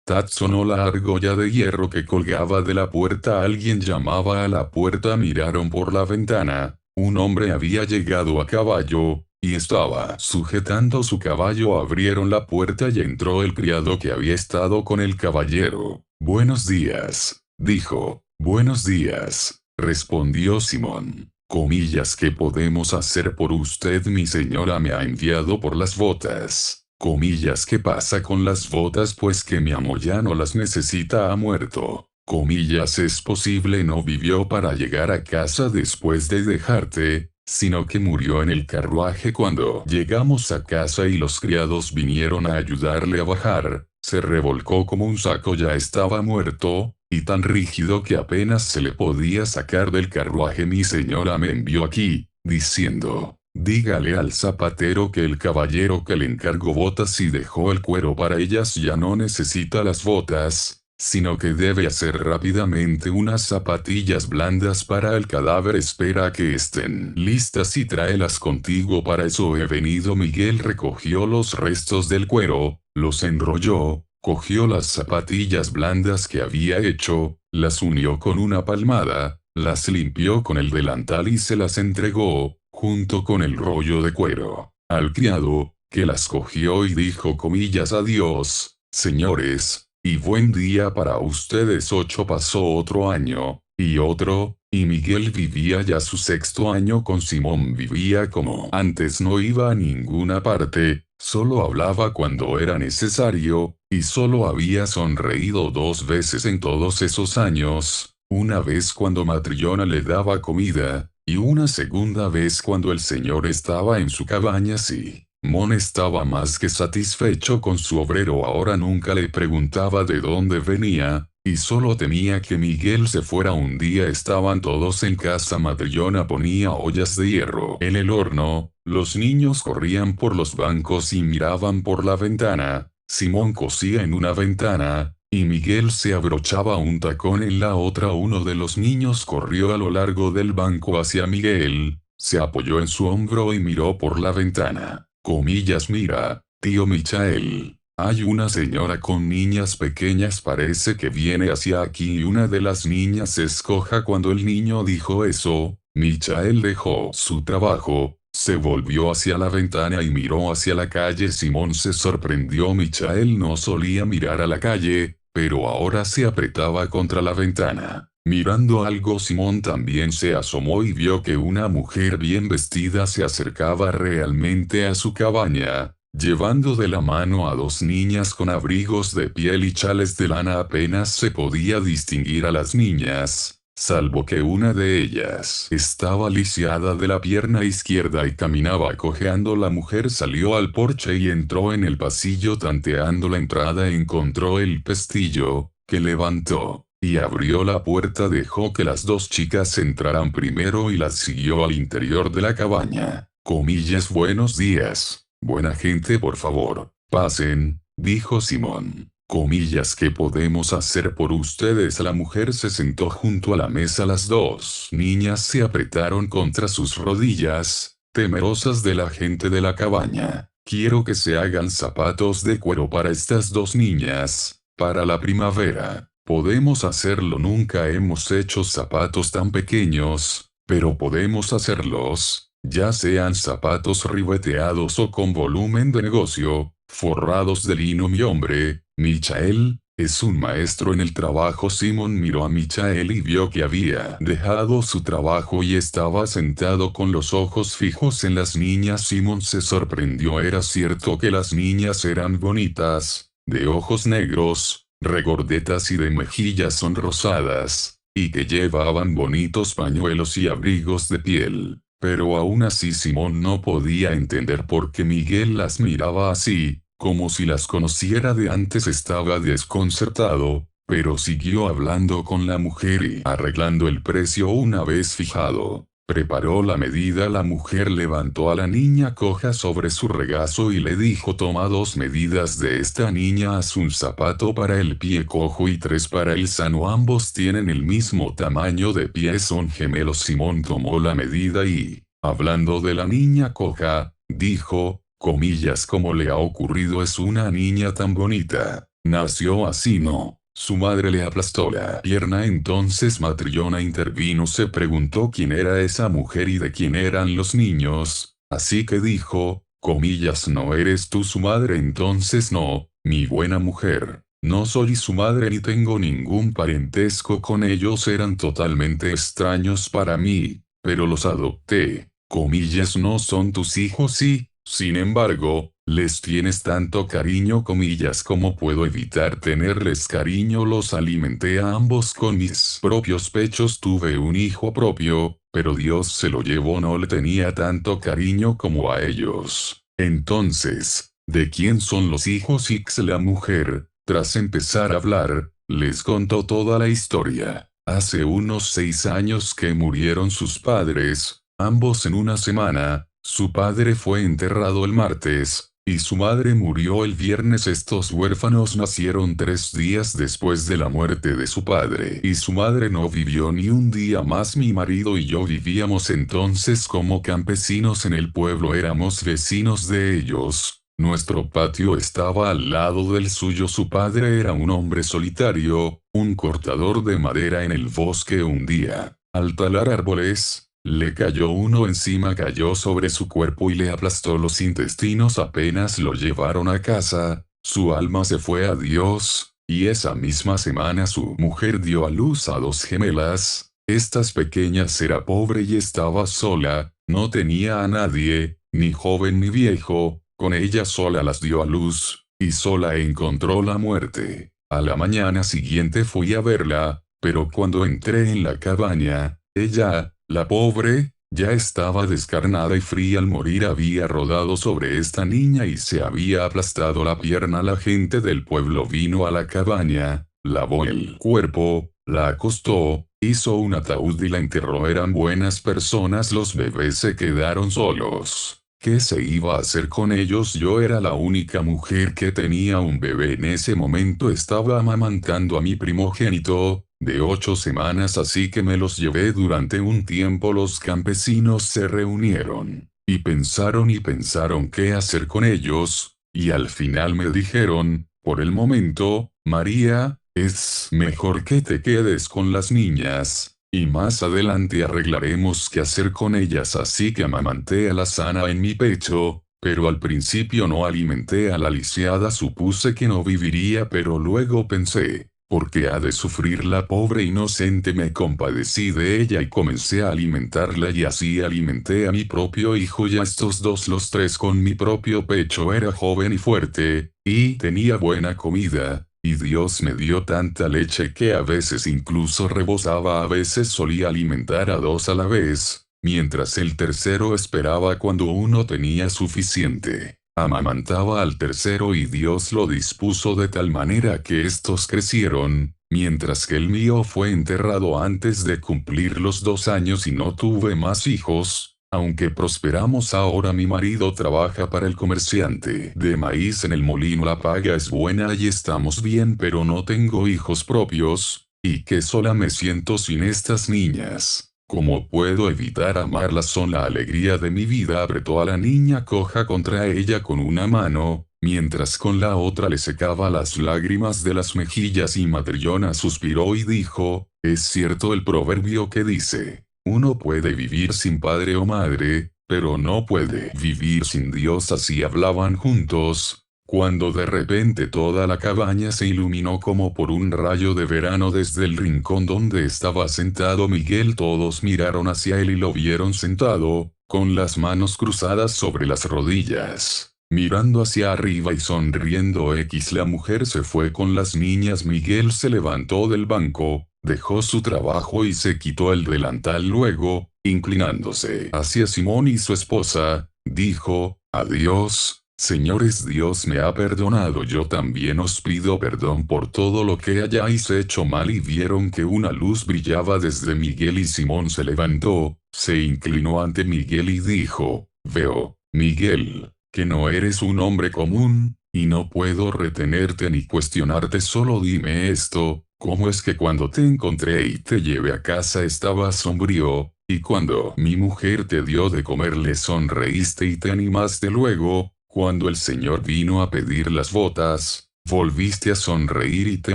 tat sonó la argolla de hierro que colgaba de la puerta. Alguien llamaba a la puerta. Miraron por la ventana. Un hombre había llegado a caballo, y estaba sujetando su caballo. Abrieron la puerta y entró el criado que había estado con el caballero. Buenos días, dijo. Buenos días, respondió Simón. Comillas, ¿qué podemos hacer por usted? Mi señora me ha enviado por las botas. Comillas, ¿qué pasa con las botas? Pues que mi amo ya no las necesita, ha muerto. Comillas, es posible, no vivió para llegar a casa después de dejarte, sino que murió en el carruaje. Cuando llegamos a casa y los criados vinieron a ayudarle a bajar, se revolcó como un saco. Ya estaba muerto, y tan rígido que apenas se le podía sacar del carruaje. Mi señora me envió aquí, diciendo, dígale al zapatero que el caballero que le encargó botas y dejó el cuero para ellas ya no necesita las botas, sino que debe hacer rápidamente unas zapatillas blandas para el cadáver. Espera a que estén listas y tráelas contigo. Para eso he venido. Miguel recogió los restos del cuero, los enrolló, cogió las zapatillas blandas que había hecho, las unió con una palmada, las limpió con el delantal y se las entregó, junto con el rollo de cuero, al criado, que las cogió y dijo, comillas, adiós, señores, y buen día para ustedes. 8 pasó otro año, y otro, y Miguel vivía ya su 6.º año con Simón. Vivía como antes, no iba a ninguna parte, solo hablaba cuando era necesario, y solo había sonreído 2 veces en todos esos años, una vez cuando Matrillona le daba comida, y una segunda vez cuando el señor estaba en su cabaña. Simón estaba más que satisfecho con su obrero. Ahora nunca le preguntaba de dónde venía, y solo temía que Miguel se fuera. Un día estaban todos en casa. Matrillona ponía ollas de hierro en el horno, los niños corrían por los bancos y miraban por la ventana, Simón cosía en una ventana, y Miguel se abrochaba un tacón en la otra. Uno de los niños corrió a lo largo del banco hacia Miguel, se apoyó en su hombro y miró por la ventana. Comillas, mira, tío Michael, hay una señora con niñas pequeñas, parece que viene hacia aquí y una de las niñas es coja. Cuando el niño dijo eso, Michael dejó su trabajo, se volvió hacia la ventana y miró hacia la calle. Simón se sorprendió. Michael no solía mirar a la calle, pero ahora se apretaba contra la ventana. Mirando algo, Simón también se asomó y vio que una mujer bien vestida se acercaba realmente a su cabaña, llevando de la mano a dos niñas con abrigos de piel y chales de lana. Apenas se podía distinguir a las niñas, salvo que una de ellas estaba lisiada de la pierna izquierda y caminaba cojeando. La mujer salió al porche y entró en el pasillo. Tanteando la entrada encontró el pestillo, que levantó y abrió la puerta. Dejó que las dos chicas entraran primero y las siguió al interior de la cabaña. Comillas: buenos días, buena gente, por favor, pasen, dijo Simón. Comillas: ¿qué podemos hacer por ustedes? La mujer se sentó junto a la mesa. Las dos niñas se apretaron contra sus rodillas, temerosas de la gente de la cabaña. Quiero que se hagan zapatos de cuero para estas dos niñas, para la primavera. Podemos hacerlo. Nunca hemos hecho zapatos tan pequeños, pero podemos hacerlos, ya sean zapatos ribeteados o con volumen de negocio, forrados de lino. Mi hombre, Michael, es un maestro en el trabajo. Simón miró a Michael y vio que había dejado su trabajo y estaba sentado con los ojos fijos en las niñas. Simón se sorprendió. Era cierto que las niñas eran bonitas, de ojos negros, regordetas y de mejillas sonrosadas, y que llevaban bonitos pañuelos y abrigos de piel. Pero aún así Simón no podía entender por qué Miguel las miraba así, como si las conociera de antes. Estaba desconcertado, pero siguió hablando con la mujer y arreglando el precio una vez fijado. Preparó la medida. La mujer levantó a la niña coja sobre su regazo y le dijo: toma 2 medidas de esta niña. Haz un zapato para el pie cojo y 3 para el sano. Ambos tienen el mismo tamaño de pie, son gemelos. Simón tomó la medida y, hablando de la niña coja, dijo, comillas: ¿cómo le ha ocurrido? Es una niña tan bonita. Nació así, ¿no? Su madre le aplastó la pierna. Entonces Matrillona intervino. Se preguntó quién era esa mujer y de quién eran los niños, así que dijo, comillas: ¿no eres tú su madre? Entonces no, mi buena mujer, no soy su madre ni tengo ningún parentesco con ellos. Eran totalmente extraños para mí, pero los adopté. Comillas: no son tus hijos y, sin embargo, les tienes tanto cariño. Comillas: ¿cómo puedo evitar tenerles cariño? Los alimenté a ambos con mis propios pechos. Tuve un hijo propio, pero Dios se lo llevó. No le tenía tanto cariño como a ellos. Entonces, ¿de quién son los hijos? La mujer, tras empezar a hablar, les contó toda la historia. Hace unos 6 años que murieron sus padres, ambos en una semana. Su padre fue enterrado el martes, y su madre murió el viernes. Estos huérfanos nacieron 3 días después de la muerte de su padre, y su madre no vivió ni un día más. Mi marido y yo vivíamos entonces como campesinos en el pueblo. Éramos vecinos de ellos. Nuestro patio estaba al lado del suyo. Su padre era un hombre solitario, un cortador de madera en el bosque. Un día, al talar árboles, le cayó uno encima. Cayó sobre su cuerpo y le aplastó los intestinos. Apenas lo llevaron a casa, su alma se fue a Dios, y esa misma semana su mujer dio a luz a 2 gemelas. Estas pequeñas era pobre y estaba sola, no tenía a nadie, ni joven ni viejo. Con ella sola las dio a luz, y sola encontró la muerte. A la mañana siguiente fui a verla, pero cuando entré en la cabaña, ella, la pobre, ya estaba descarnada y fría. Al morir había rodado sobre esta niña y se había aplastado la pierna. La gente del pueblo vino a la cabaña, lavó el cuerpo, la acostó, hizo un ataúd y la enterró. Eran buenas personas. Los bebés se quedaron solos. ¿Qué se iba a hacer con ellos? Yo era la única mujer que tenía un bebé. En ese momento estaba amamantando a mi primogénito, de 8 semanas, así que me los llevé durante un tiempo. Los campesinos se reunieron, y pensaron qué hacer con ellos, y al final me dijeron, por el momento, María, es mejor que te quedes con las niñas, y más adelante arreglaremos qué hacer con ellas, así que amamanté a la sana en mi pecho, pero al principio no alimenté a la lisiada, supuse que no viviría, pero luego pensé, ¿por qué ha de sufrir la pobre inocente? Me compadecí de ella y comencé a alimentarla, y así alimenté a mi propio hijo y a estos dos, los tres con mi propio pecho. Era joven y fuerte, y tenía buena comida. Y Dios me dio tanta leche que a veces incluso rebosaba, a veces solía alimentar a dos a la vez, mientras el tercero esperaba cuando uno tenía suficiente. Amamantaba al tercero y Dios lo dispuso de tal manera que estos crecieron, mientras que el mío fue enterrado antes de cumplir los 2 años y no tuve más hijos. Aunque prosperamos ahora, mi marido trabaja para el comerciante de maíz en el molino, la paga es buena y estamos bien, pero no tengo hijos propios, y que sola me siento sin estas niñas. ¿Cómo puedo evitar amarlas? Son la alegría de mi vida. Apretó a la niña coja contra ella con una mano, mientras con la otra le secaba las lágrimas de las mejillas, y Matryona suspiró y dijo, es cierto el proverbio que dice, uno puede vivir sin padre o madre, pero no puede vivir sin Dios. Así hablaban juntos, cuando de repente toda la cabaña se iluminó como por un rayo de verano. Desde el rincón donde estaba sentado Miguel todos miraron hacia él y lo vieron sentado, con las manos cruzadas sobre las rodillas, mirando hacia arriba y sonriendo. La mujer se fue con las niñas. Miguel se levantó del banco, dejó su trabajo y se quitó el delantal. Luego, inclinándose hacia Simón y su esposa, dijo, adiós, señores, Dios me ha perdonado, yo también os pido perdón por todo lo que hayáis hecho mal. Y vieron que una luz brillaba desde Miguel, y Simón se levantó, se inclinó ante Miguel y dijo, veo, Miguel, que no eres un hombre común, y no puedo retenerte ni cuestionarte, solo dime esto, ¿cómo es que cuando te encontré y te llevé a casa estabas sombrío, y cuando mi mujer te dio de comer le sonreíste y te animaste? Luego, cuando el Señor vino a pedir las botas, volviste a sonreír y te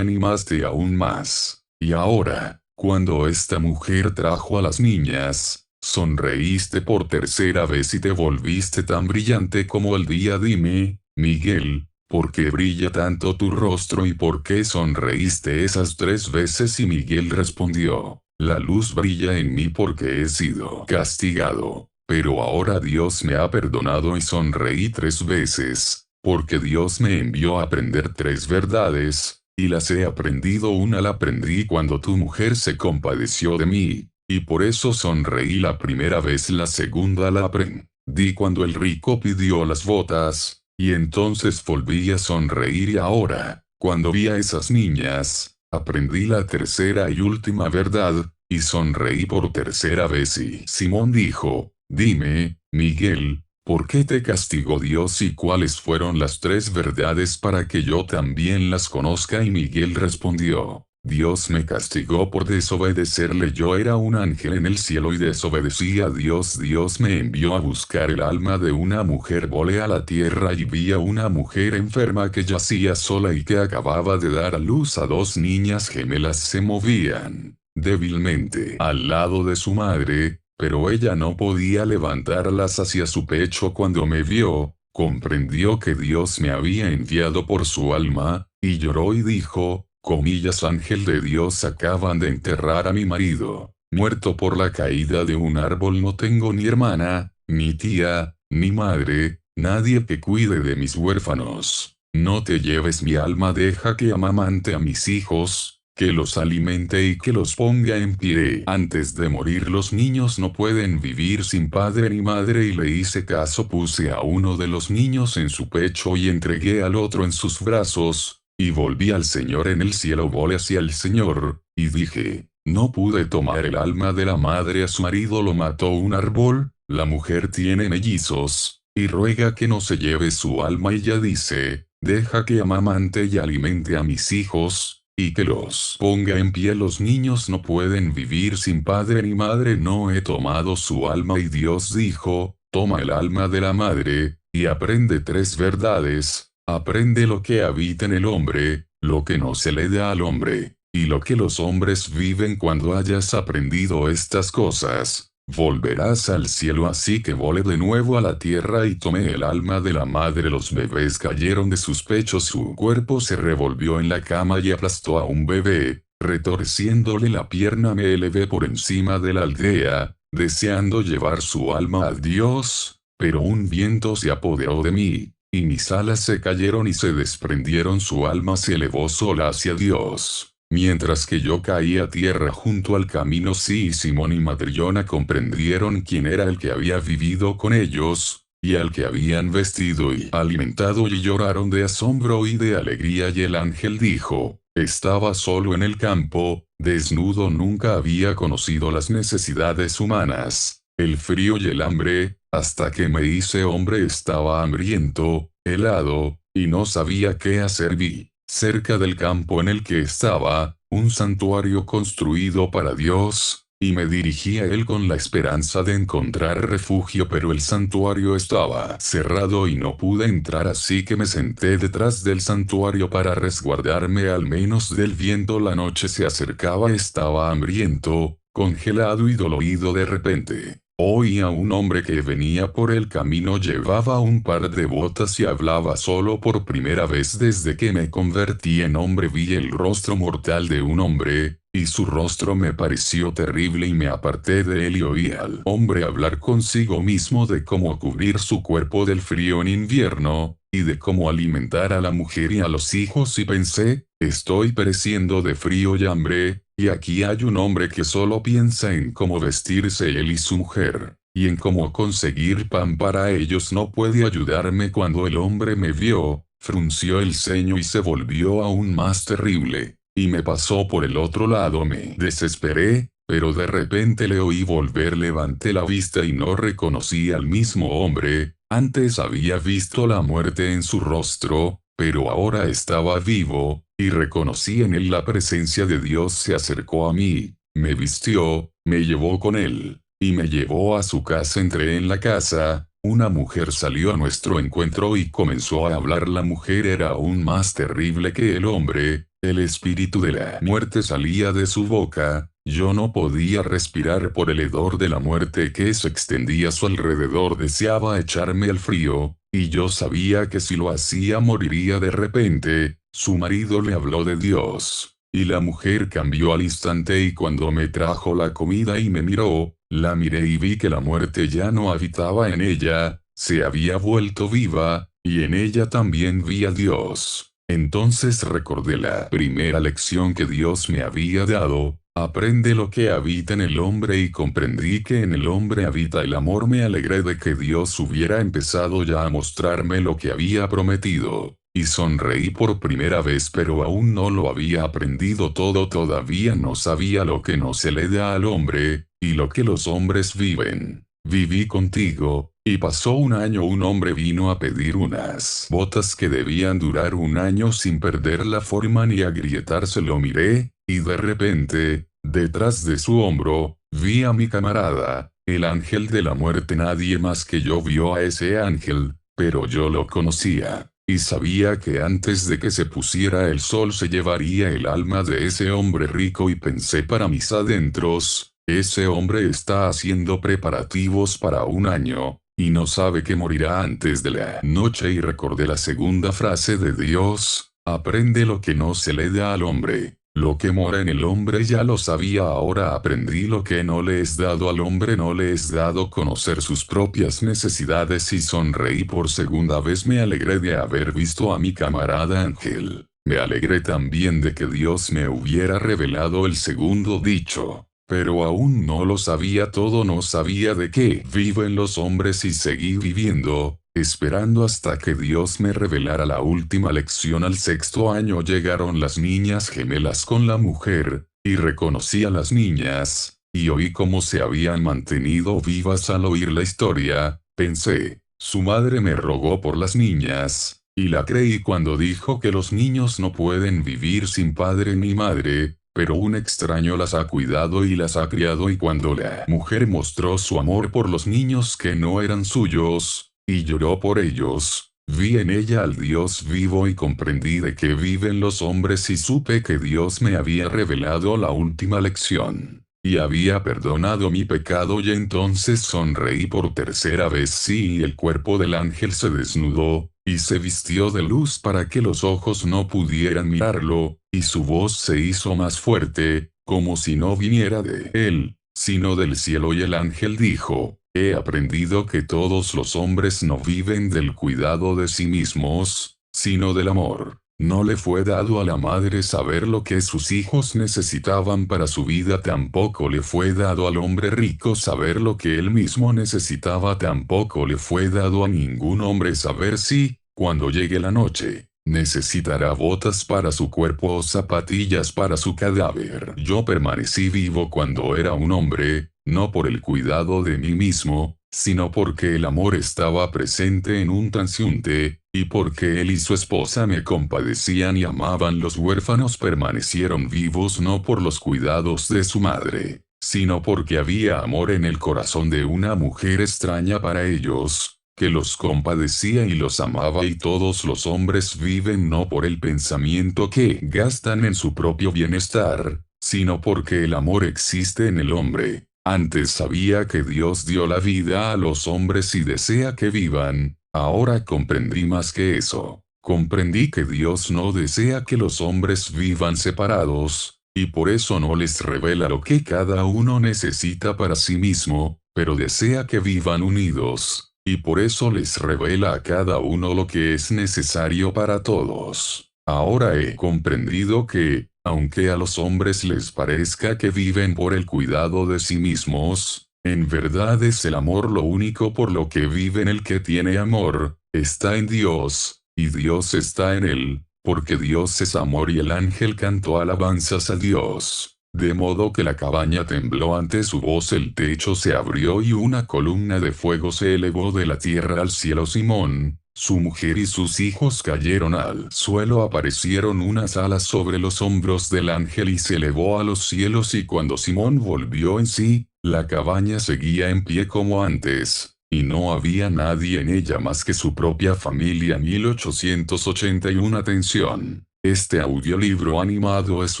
animaste aún más. Y ahora, cuando esta mujer trajo a las niñas, sonreíste por tercera vez y te volviste tan brillante como el día. Dime, Miguel, ¿por qué brilla tanto tu rostro y por qué sonreíste esas 3 veces? Y Miguel respondió, la luz brilla en mí porque he sido castigado, pero ahora Dios me ha perdonado. Y sonreí 3 veces, porque Dios me envió a aprender 3 verdades, y las he aprendido. Una la aprendí cuando tu mujer se compadeció de mí, y por eso sonreí la primera vez. La segunda la aprendí cuando el rico pidió las botas, y entonces volví a sonreír. Y ahora, cuando vi a esas niñas, aprendí la tercera y última verdad, y sonreí por tercera vez. Y Simón dijo, dime, Miguel, ¿por qué te castigó Dios y cuáles fueron las 3 verdades para que yo también las conozca? Y Miguel respondió, Dios me castigó por desobedecerle. Yo era un ángel en el cielo y desobedecí a Dios. Dios me envió a buscar el alma de una mujer. Volé a la tierra y vi a una mujer enferma que yacía sola y que acababa de dar a luz a 2 niñas gemelas. Se movían débilmente al lado de su madre, pero ella no podía levantarlas hacia su pecho. Cuando me vio, comprendió que Dios me había enviado por su alma, y lloró y dijo, comillas, ángel de Dios, acaban de enterrar a mi marido, muerto por la caída de un árbol. No tengo ni hermana, ni tía, ni madre, nadie que cuide de mis huérfanos. No te lleves mi alma, deja que amamante a mis hijos, que los alimente y que los ponga en pie. Antes de morir, los niños no pueden vivir sin padre ni madre. Y le hice caso, puse a uno de los niños en su pecho y entregué al otro en sus brazos, y volví al Señor en el cielo. Volé hacia el Señor, y dije, no pude tomar el alma de la madre, a su marido lo mató un árbol, la mujer tiene mellizos, y ruega que no se lleve su alma. Ella dice, deja que amamante y alimente a mis hijos, y que los ponga en pie. Los niños no pueden vivir sin padre ni madre. No he tomado su alma. Y Dios dijo, toma el alma de la madre, y aprende 3 verdades, aprende lo que habita en el hombre, lo que no se le da al hombre, y lo que los hombres viven cuando hayas aprendido estas cosas, volverás al cielo. Así que volé de nuevo a la tierra y tomé el alma de la madre. Los bebés cayeron de sus pechos, su cuerpo se revolvió en la cama y aplastó a un bebé. Retorciéndole la pierna me elevé por encima de la aldea, deseando llevar su alma a Dios, pero un viento se apoderó de mí, y mis alas se cayeron y se desprendieron. Su alma se elevó sola hacia Dios. Mientras que yo caí a tierra junto al camino. Sí, y Simón y Madriona comprendieron quién era el que había vivido con ellos, y al que habían vestido y alimentado, y lloraron de asombro y de alegría. Y el ángel dijo: estaba solo en el campo, desnudo, nunca había conocido las necesidades humanas, el frío y el hambre, hasta que me hice hombre. Estaba hambriento, helado, y no sabía qué hacer. Vi, cerca del campo en el que estaba, un santuario construido para Dios, y me dirigí a él con la esperanza de encontrar refugio, pero el santuario estaba cerrado y no pude entrar, así que me senté detrás del santuario para resguardarme al menos del viento. La noche se acercaba, estaba hambriento, congelado y dolorido. De repente, oí a un hombre que venía por el camino. Llevaba un par de botas y hablaba solo. Por primera vez desde que me convertí en hombre vi el rostro mortal de un hombre, y su rostro me pareció terrible, y me aparté de él y oí al hombre hablar consigo mismo de cómo cubrir su cuerpo del frío en invierno, y de cómo alimentar a la mujer y a los hijos. Y pensé: estoy pereciendo de frío y hambre, y aquí hay un hombre que solo piensa en cómo vestirse él y su mujer, y en cómo conseguir pan para ellos. No puede ayudarme. Cuando el hombre me vio, frunció el ceño y se volvió aún más terrible, y me pasó por el otro lado. Me desesperé, pero de repente le oí volver. Levanté la vista y no reconocí al mismo hombre. Antes había visto la muerte en su rostro, pero ahora estaba vivo, y reconocí en él la presencia de Dios. Se acercó a mí, me vistió, me llevó con él, y me llevó a su casa. Entré en la casa. Una mujer salió a nuestro encuentro y comenzó a hablar. La mujer era aún más terrible que el hombre. El espíritu de la muerte salía de su boca. Yo no podía respirar por el hedor de la muerte que se extendía a su alrededor. Deseaba echarme al frío, y yo sabía que si lo hacía moriría. De repente, su marido le habló de Dios, y la mujer cambió al instante. Y cuando me trajo la comida y me miró, la miré y vi que la muerte ya no habitaba en ella, se había vuelto viva, y en ella también vi a Dios. Entonces recordé la primera lección que Dios me había dado: aprende lo que habita en el hombre, y comprendí que en el hombre habita el amor. Me alegré de que Dios hubiera empezado ya a mostrarme lo que había prometido, y sonreí por primera vez, pero aún no lo había aprendido todo. Todavía no sabía lo que no se le da al hombre, y lo que los hombres viven. Viví contigo, y pasó un año. Un hombre vino a pedir unas botas que debían durar un año sin perder la forma ni agrietarse. Lo miré, y de repente, detrás de su hombro, vi a mi camarada, el ángel de la muerte. Nadie más que yo vio a ese ángel, pero yo lo conocía, y sabía que antes de que se pusiera el sol se llevaría el alma de ese hombre rico. Y pensé para mis adentros: ese hombre está haciendo preparativos para un año, y no sabe que morirá antes de la noche. Y recordé la segunda frase de Dios: aprende lo que no se le da al hombre. Lo que mora en el hombre ya lo sabía. Ahora aprendí lo que no le es dado al hombre. No le es dado conocer sus propias necesidades. Y sonreí por segunda vez. Me alegré de haber visto a mi camarada ángel. Me alegré también de que Dios me hubiera revelado el segundo dicho. Pero aún no lo sabía todo. No sabía de qué viven los hombres, y seguí viviendo, esperando hasta que Dios me revelara la última lección. Al sexto año llegaron las niñas gemelas con la mujer, y reconocí a las niñas, y oí cómo se habían mantenido vivas. Al oír la historia, pensé: su madre me rogó por las niñas, y la creí cuando dijo que los niños no pueden vivir sin padre ni madre, pero un extraño las ha cuidado y las ha criado. Y cuando la mujer mostró su amor por los niños que no eran suyos, y lloró por ellos, Vi en ella al Dios vivo y comprendí de qué viven los hombres y supe que Dios me había revelado la última lección. Y había perdonado mi pecado y entonces sonreí por tercera vez. Sí, y el cuerpo del ángel se desnudó, y se vistió de luz para que los ojos no pudieran mirarlo, y su voz se hizo más fuerte, como si no viniera de él, sino del cielo, y el ángel dijo: He aprendido que todos los hombres no viven del cuidado de sí mismos, sino del amor. No le fue dado a la madre saber lo que sus hijos necesitaban para su vida, tampoco le fue dado al hombre rico saber lo que él mismo necesitaba, tampoco le fue dado a ningún hombre saber si, cuando llegue la noche, necesitará botas para su cuerpo o zapatillas para su cadáver. Yo permanecí vivo cuando era un hombre, no por el cuidado de mí mismo, sino porque el amor estaba presente en un transeúnte, y porque él y su esposa me compadecían y amaban. Los huérfanos permanecieron vivos no por los cuidados de su madre, sino porque había amor en el corazón de una mujer extraña para ellos, que los compadecía y los amaba. Y todos los hombres viven no por el pensamiento que gastan en su propio bienestar, sino porque el amor existe en el hombre. Antes sabía que Dios dio la vida a los hombres y desea que vivan. Ahora comprendí más que eso. Comprendí que Dios no desea que los hombres vivan separados, y por eso no les revela lo que cada uno necesita para sí mismo, pero desea que vivan unidos, y por eso les revela a cada uno lo que es necesario para todos. Ahora he comprendido que, aunque a los hombres les parezca que viven por el cuidado de sí mismos, en verdad es el amor lo único por lo que viven. El que tiene amor, está en Dios, y Dios está en él, porque Dios es amor. Y el ángel cantó alabanzas a Dios, de modo que la cabaña tembló ante su voz, el techo se abrió y una columna de fuego se elevó de la tierra al cielo. Simón, su mujer y sus hijos cayeron al suelo. Aparecieron unas alas sobre los hombros del ángel y se elevó a los cielos. Y cuando Simón volvió en sí, la cabaña seguía en pie como antes, y no había nadie en ella más que su propia familia. 1881. Atención. Este audiolibro animado es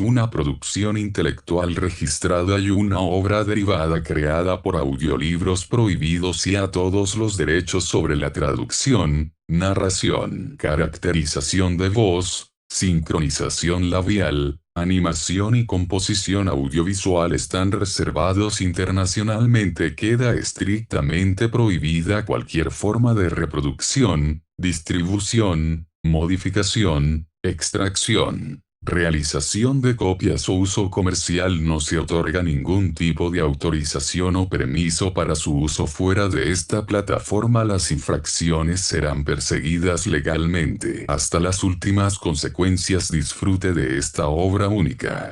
una producción intelectual registrada y una obra derivada creada por Audiolibros Prohibidos y a todos los derechos sobre la traducción, narración, caracterización de voz, sincronización labial, animación y composición audiovisual están reservados internacionalmente. Queda estrictamente prohibida cualquier forma de reproducción, distribución, modificación, extracción, realización de copias o uso comercial. No se otorga ningún tipo de autorización o permiso para su uso fuera de esta plataforma. Las infracciones serán perseguidas legalmente hasta las últimas consecuencias. Disfrute de esta obra única.